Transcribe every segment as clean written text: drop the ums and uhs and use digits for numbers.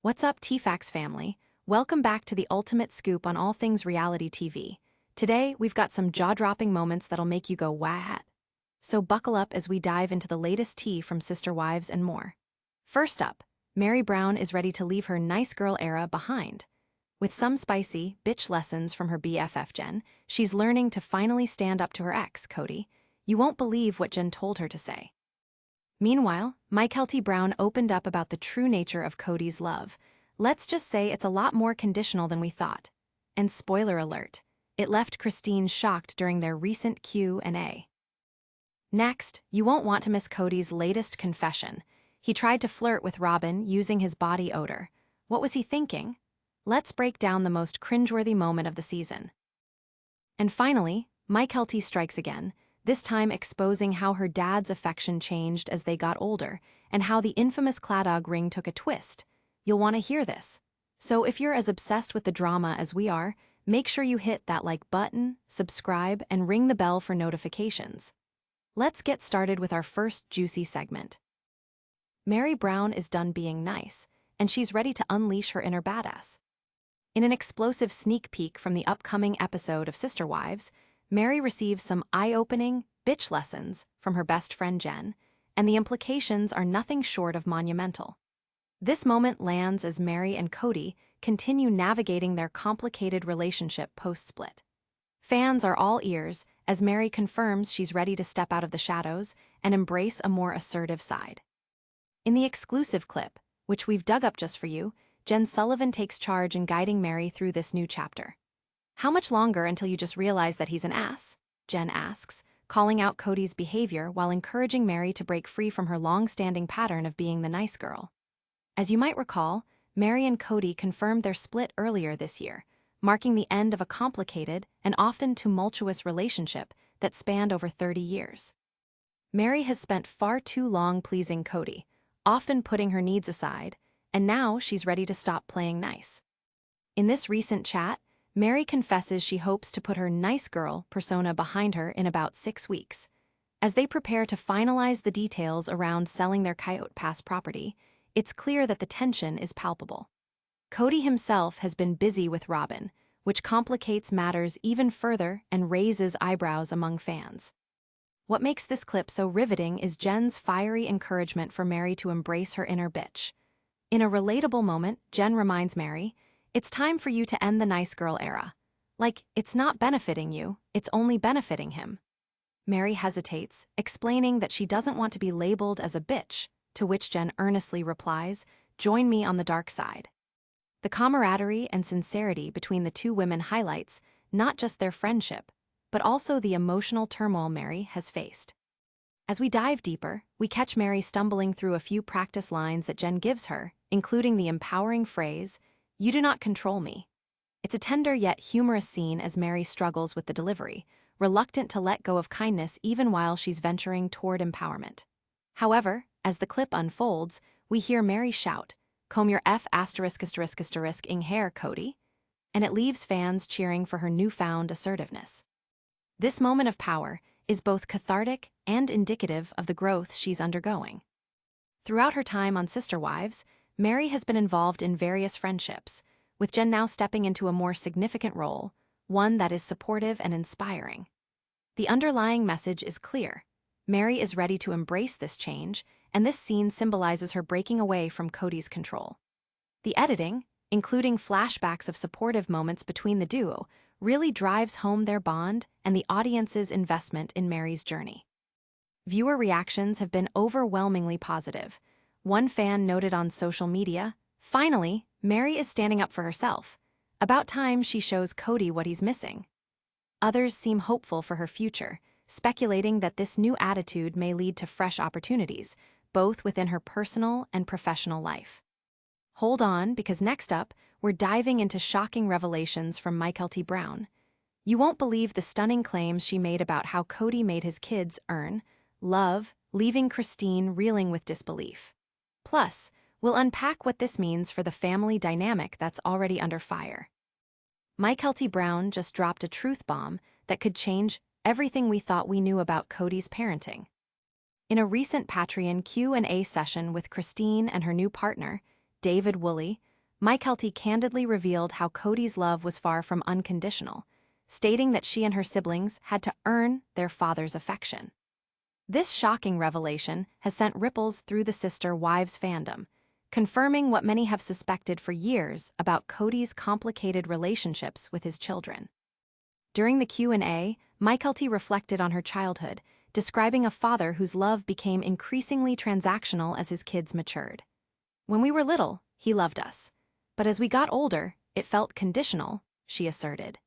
What's up, TFAX family? Welcome back to the ultimate scoop on all things reality TV. Today, we've got some jaw-dropping moments that'll make you go what? So buckle up as we dive into the latest tea from Sister Wives and more. First up, Meri Brown is ready to leave her nice girl era behind. With some spicy, bitch lessons from her BFF Jenn, she's learning to finally stand up to her ex, Kody. You won't believe what Jenn told her to say. Meanwhile, Mykelti Brown opened up about the true nature of Kody's love. Let's just say it's a lot more conditional than we thought. And spoiler alert, it left Christine shocked during their recent Q&A. Next, you won't want to miss Kody's latest confession. He tried to flirt with Robyn using his body odor. What was he thinking? Let's break down the most cringeworthy moment of the season. And finally, Mykelti strikes again, this time exposing how her dad's affection changed as they got older, and how the infamous Cladog ring took a twist. You'll want to hear this. So if you're as obsessed with the drama as we are, make sure you hit that like button, subscribe, and ring the bell for notifications. Let's get started with our first juicy segment. Meri Brown is done being nice, and she's ready to unleash her inner badass. In an explosive sneak peek from the upcoming episode of Sister Wives, Meri receives some eye-opening bitch lessons from her best friend Jenn, and the implications are nothing short of monumental. This moment lands as Meri and Kody continue navigating their complicated relationship post-split. Fans are all ears as Meri confirms she's ready to step out of the shadows and embrace a more assertive side. In the exclusive clip, which we've dug up just for you, Jenn Sullivan takes charge in guiding Meri through this new chapter. "How much longer until you just realize that he's an ass?" Jenn asks, calling out Kody's behavior while encouraging Meri to break free from her long-standing pattern of being the nice girl. As you might recall, Meri and Kody confirmed their split earlier this year, marking the end of a complicated and often tumultuous relationship that spanned over 30 years. Meri has spent far too long pleasing Kody, often putting her needs aside, and now she's ready to stop playing nice. In this recent chat, Meri confesses she hopes to put her nice girl persona behind her in about 6 weeks. As they prepare to finalize the details around selling their Coyote Pass property, it's clear that the tension is palpable. Kody himself has been busy with Robyn, which complicates matters even further and raises eyebrows among fans. What makes this clip so riveting is Jenn's fiery encouragement for Meri to embrace her inner bitch. In a relatable moment, Jenn reminds Meri, "It's time for you to end the nice girl era. Like, it's not benefiting you, it's only benefiting him." Meri hesitates, explaining that she doesn't want to be labeled as a bitch, to which Jenn earnestly replies, "Join me on the dark side." The camaraderie and sincerity between the two women highlights not just their friendship, but also the emotional turmoil Meri has faced. As we dive deeper, we catch Meri stumbling through a few practice lines that Jenn gives her, including the empowering phrase, "You do not control me." It's a tender yet humorous scene as Meri struggles with the delivery, reluctant to let go of kindness even while she's venturing toward empowerment. However, as the clip unfolds, we hear Meri shout, "Comb your ******ing hair, Kody," and it leaves fans cheering for her newfound assertiveness. This moment of power is both cathartic and indicative of the growth she's undergoing. Throughout her time on Sister Wives, Meri has been involved in various friendships, with Jenn now stepping into a more significant role, one that is supportive and inspiring. The underlying message is clear. Meri is ready to embrace this change, and this scene symbolizes her breaking away from Kody's control. The editing, including flashbacks of supportive moments between the duo, really drives home their bond and the audience's investment in Meri's journey. Viewer reactions have been overwhelmingly positive. One fan noted on social media, "Finally, Meri is standing up for herself. About time she shows Kody what he's missing." Others seem hopeful for her future, speculating that this new attitude may lead to fresh opportunities, both within her personal and professional life. Hold on, because next up, we're diving into shocking revelations from Mykelti Brown. You won't believe the stunning claims she made about how Kody made his kids earn love, leaving Christine reeling with disbelief. Plus, we'll unpack what this means for the family dynamic that's already under fire. Mykelti Brown just dropped a truth bomb that could change everything we thought we knew about Kody's parenting. In a recent Patreon Q&A session with Christine and her new partner, David Woolley, Mykelti candidly revealed how Kody's love was far from unconditional, stating that she and her siblings had to earn their father's affection. This shocking revelation has sent ripples through the sister-wives fandom, confirming what many have suspected for years about Kody's complicated relationships with his children. During the Q&A, Mykelti reflected on her childhood, describing a father whose love became increasingly transactional as his kids matured. "When we were little, he loved us. But as we got older, it felt conditional," she asserted.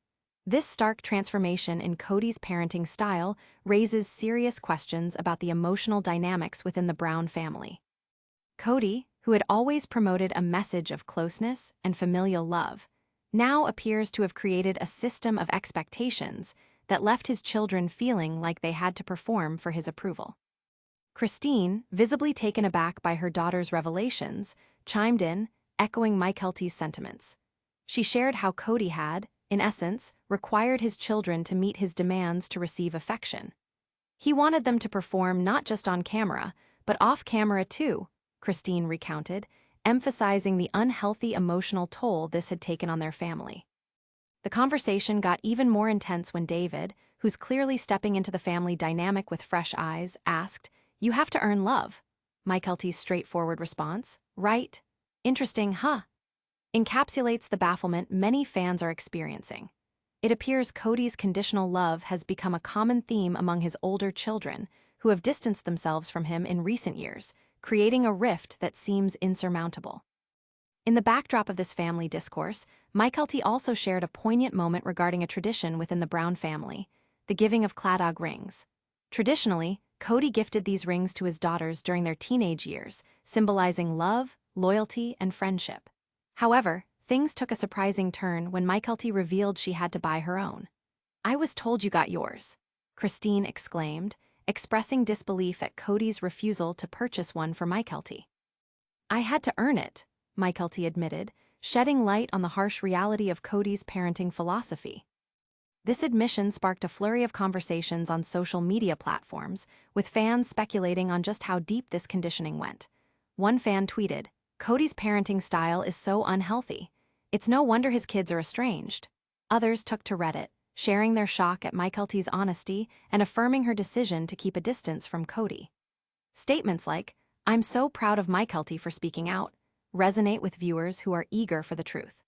This stark transformation in Kody's parenting style raises serious questions about the emotional dynamics within the Brown family. Kody, who had always promoted a message of closeness and familial love, now appears to have created a system of expectations that left his children feeling like they had to perform for his approval. Christine, visibly taken aback by her daughter's revelations, chimed in, echoing Mykelti's sentiments. She shared how Kody had, in essence, required his children to meet his demands to receive affection. "He wanted them to perform not just on camera, but off camera too," Christine recounted, emphasizing the unhealthy emotional toll this had taken on their family. The conversation got even more intense when David, who's clearly stepping into the family dynamic with fresh eyes, asked, "You have to earn love." Mykelti's straightforward response, "Right. Interesting, huh?" encapsulates the bafflement many fans are experiencing. It appears Kody's conditional love has become a common theme among his older children, who have distanced themselves from him in recent years, creating a rift that seems insurmountable. In the backdrop of this family discourse, Mykelti also shared a poignant moment regarding a tradition within the Brown family, the giving of Cladog rings. Traditionally, Kody gifted these rings to his daughters during their teenage years, symbolizing love, loyalty, and friendship. However, things took a surprising turn when Mykelti revealed she had to buy her own. "I was told you got yours," Christine exclaimed, expressing disbelief at Kody's refusal to purchase one for Mykelti. "I had to earn it," Mykelti admitted, shedding light on the harsh reality of Kody's parenting philosophy. This admission sparked a flurry of conversations on social media platforms, with fans speculating on just how deep this conditioning went. One fan tweeted, "Kody's parenting style is so unhealthy. It's no wonder his kids are estranged." Others took to Reddit, sharing their shock at Mykelti's honesty and affirming her decision to keep a distance from Kody. Statements like, "I'm so proud of Mykelti for speaking out," resonate with viewers who are eager for the truth.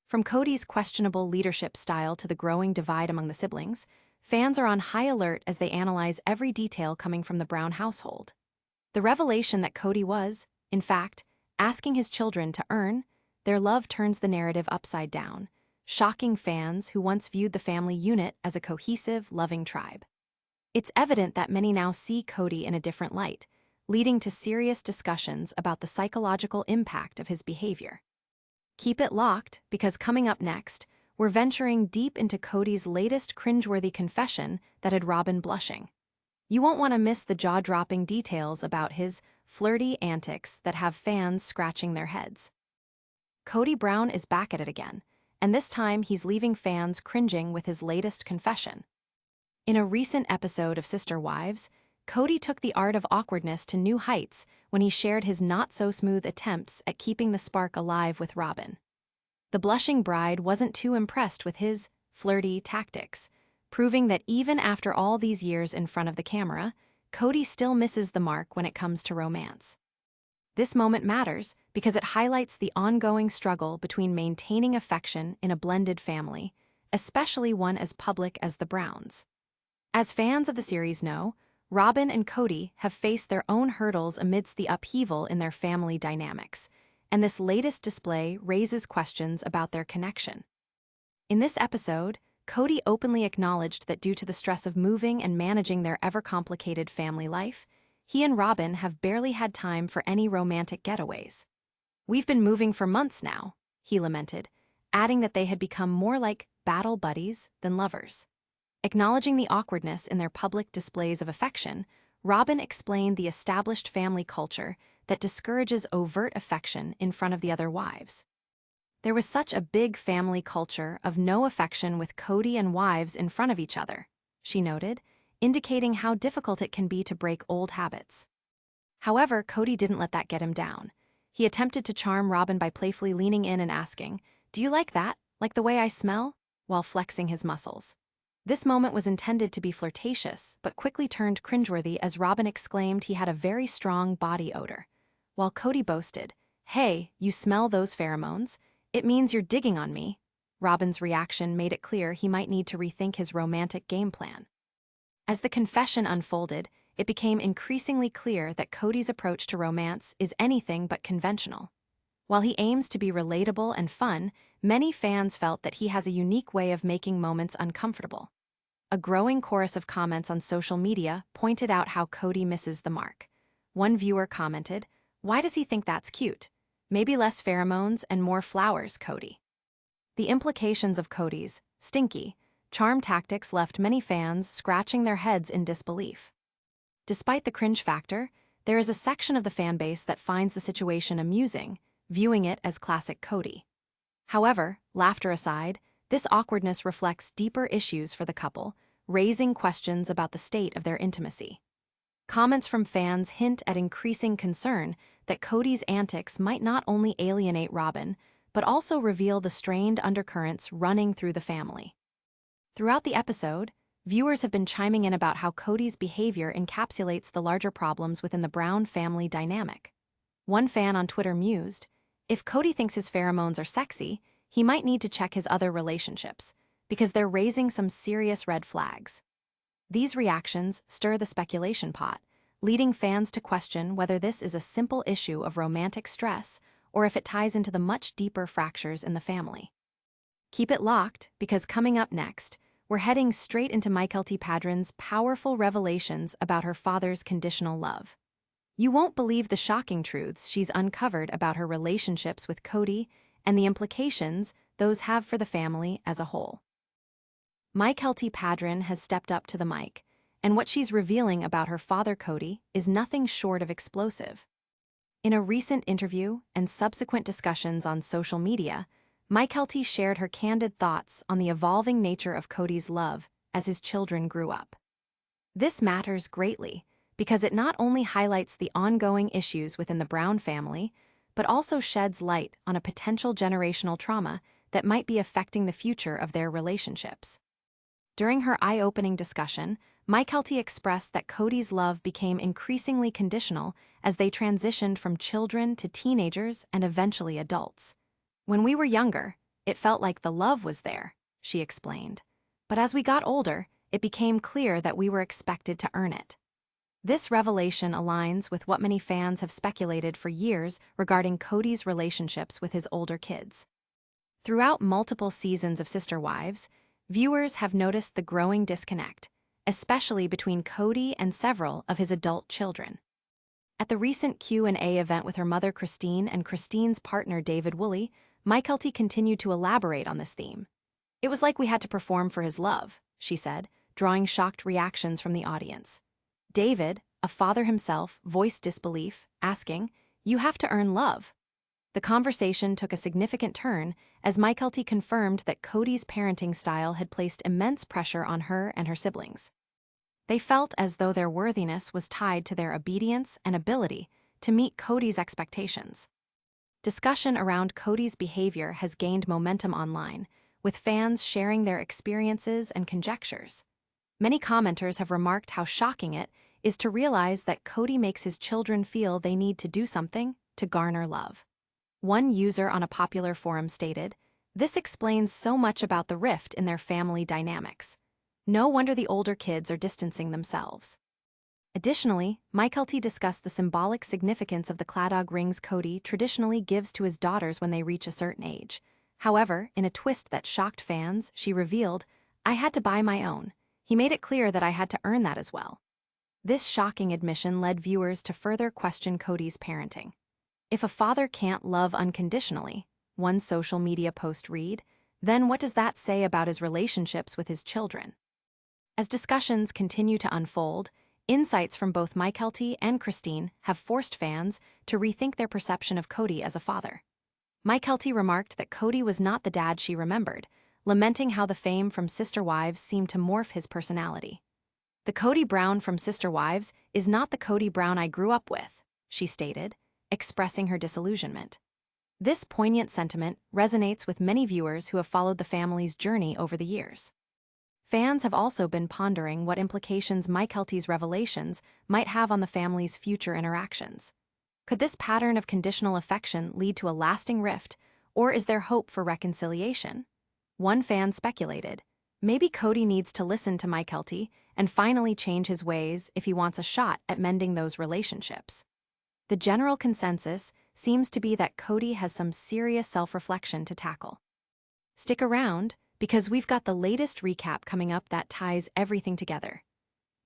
From Kody's questionable leadership style to the growing divide among the siblings, fans are on high alert as they analyze every detail coming from the Brown household. The revelation that Kody was, in fact, asking his children to earn their love turns the narrative upside down, shocking fans who once viewed the family unit as a cohesive, loving tribe. It's evident that many now see Kody in a different light, leading to serious discussions about the psychological impact of his behavior. Keep it locked, because coming up next, we're venturing deep into Kody's latest cringeworthy confession that had Robyn blushing. You won't want to miss the jaw-dropping details about his flirty antics that have fans scratching their heads. Kody Brown is back at it again, and this time he's leaving fans cringing with his latest confession. In a recent episode of Sister Wives, Kody took the art of awkwardness to new heights when he shared his not-so-smooth attempts at keeping the spark alive with Robyn. The blushing bride wasn't too impressed with his flirty tactics, proving that even after all these years in front of the camera, Kody still misses the mark when it comes to romance. This moment matters because it highlights the ongoing struggle between maintaining affection in a blended family, especially one as public as the Browns. As fans of the series know, Robyn and Kody have faced their own hurdles amidst the upheaval in their family dynamics, and this latest display raises questions about their connection. In this episode, Kody openly acknowledged that due to the stress of moving and managing their ever-complicated family life, he and Robyn have barely had time for any romantic getaways. "We've been moving for months now," he lamented, adding that they had become more like battle buddies than lovers. Acknowledging the awkwardness in their public displays of affection, Robyn explained the established family culture that discourages overt affection in front of the other wives. "There was such a big family culture of no affection with Kody and wives in front of each other," she noted, indicating how difficult it can be to break old habits. However, Kody didn't let that get him down. He attempted to charm Robyn by playfully leaning in and asking, "Do you like that? Like the way I smell?" while flexing his muscles. This moment was intended to be flirtatious, but quickly turned cringeworthy as Robyn exclaimed he had a very strong body odor. While Kody boasted, "Hey, you smell those pheromones? It means you're digging on me." Robyn's reaction made it clear he might need to rethink his romantic game plan. As the confession unfolded, it became increasingly clear that Kody's approach to romance is anything but conventional. While he aims to be relatable and fun, many fans felt that he has a unique way of making moments uncomfortable. A growing chorus of comments on social media pointed out how Kody misses the mark. One viewer commented, "Why does he think that's cute? Maybe less pheromones and more flowers, Kody." The implications of Kody's stinky charm tactics left many fans scratching their heads in disbelief. Despite the cringe factor, there is a section of the fanbase that finds the situation amusing, viewing it as classic Kody. However, laughter aside, this awkwardness reflects deeper issues for the couple, raising questions about the state of their intimacy. Comments from fans hint at increasing concern that Kody's antics might not only alienate Robyn, but also reveal the strained undercurrents running through the family. Throughout the episode, viewers have been chiming in about how Kody's behavior encapsulates the larger problems within the Brown family dynamic. One fan on Twitter mused, "If Kody thinks his pheromones are sexy, he might need to check his other relationships, because they're raising some serious red flags." These reactions stir the speculation pot, leading fans to question whether this is a simple issue of romantic stress or if it ties into the much deeper fractures in the family. Keep it locked, because coming up next, we're heading straight into Mykelti Brown's powerful revelations about her father's conditional love. You won't believe the shocking truths she's uncovered about her relationships with Kody and the implications those have for the family as a whole. Mykelti Brown has stepped up to the mic, and what she's revealing about her father Kody is nothing short of explosive. In a recent interview and subsequent discussions on social media, Mykelti shared her candid thoughts on the evolving nature of Kody's love as his children grew up. This matters greatly because it not only highlights the ongoing issues within the Brown family, but also sheds light on a potential generational trauma that might be affecting the future of their relationships. During her eye-opening discussion, Mykelti expressed that Kody's love became increasingly conditional as they transitioned from children to teenagers and eventually adults. "When we were younger, it felt like the love was there," she explained. "But as we got older, it became clear that we were expected to earn it." This revelation aligns with what many fans have speculated for years regarding Kody's relationships with his older kids. Throughout multiple seasons of Sister Wives, viewers have noticed the growing disconnect, especially between Kody and several of his adult children. At the recent Q&A event with her mother Christine and Christine's partner David Woolley, Mykelti continued to elaborate on this theme. "It was like we had to perform for his love," she said, drawing shocked reactions from the audience. David, a father himself, voiced disbelief, asking, "You have to earn love." The conversation took a significant turn as Mykelti confirmed that Kody's parenting style had placed immense pressure on her and her siblings. They felt as though their worthiness was tied to their obedience and ability to meet Kody's expectations. Discussion around Kody's behavior has gained momentum online, with fans sharing their experiences and conjectures. Many commenters have remarked how shocking it is to realize that Kody makes his children feel they need to do something to garner love. One user on a popular forum stated, "This explains so much about the rift in their family dynamics. No wonder the older kids are distancing themselves." Additionally, Mykelti discussed the symbolic significance of the Cladog rings Kody traditionally gives to his daughters when they reach a certain age. However, in a twist that shocked fans, she revealed, "I had to buy my own. He made it clear that I had to earn that as well." This shocking admission led viewers to further question Kody's parenting. "If a father can't love unconditionally," one social media post read, "then what does that say about his relationships with his children?" As discussions continue to unfold, insights from both Mykelti and Christine have forced fans to rethink their perception of Kody as a father. Mykelti remarked that Kody was not the dad she remembered, lamenting how the fame from Sister Wives seemed to morph his personality. "The Kody Brown from Sister Wives is not the Kody Brown I grew up with," she stated, expressing her disillusionment. This poignant sentiment resonates with many viewers who have followed the family's journey over the years. Fans have also been pondering what implications Mykelti's revelations might have on the family's future interactions. Could this pattern of conditional affection lead to a lasting rift, or is there hope for reconciliation? One fan speculated, maybe Kody needs to listen to Mykelti and finally change his ways if he wants a shot at mending those relationships. The general consensus seems to be that Kody has some serious self-reflection to tackle. Stick around, because we've got the latest recap coming up that ties everything together.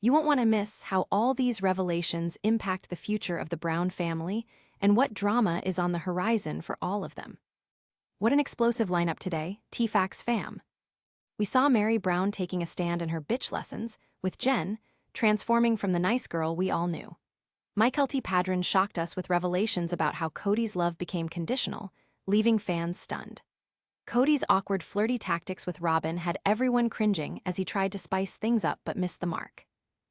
You won't want to miss how all these revelations impact the future of the Brown family and what drama is on the horizon for all of them. What an explosive lineup today, TFAX fam. We saw Meri Brown taking a stand in her bitch lessons, with Jenn transforming from the nice girl we all knew. Mykelti Brown shocked us with revelations about how Kody's love became conditional, leaving fans stunned. Kody's awkward flirty tactics with Robyn had everyone cringing as he tried to spice things up but missed the mark.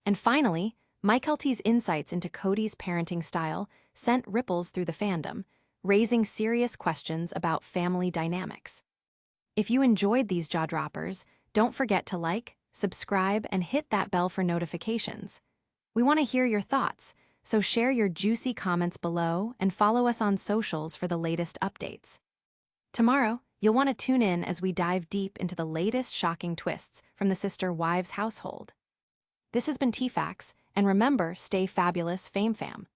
And finally, Mykelti's insights into Kody's parenting style sent ripples through the fandom, raising serious questions about family dynamics. If you enjoyed these jaw-droppers, don't forget to like, subscribe, and hit that bell for notifications. We want to hear your thoughts, so share your juicy comments below and follow us on socials for the latest updates. Tomorrow, you'll want to tune in as we dive deep into the latest shocking twists from the sister-wives household. This has been TFAX, and remember, stay fabulous, Fame Fam.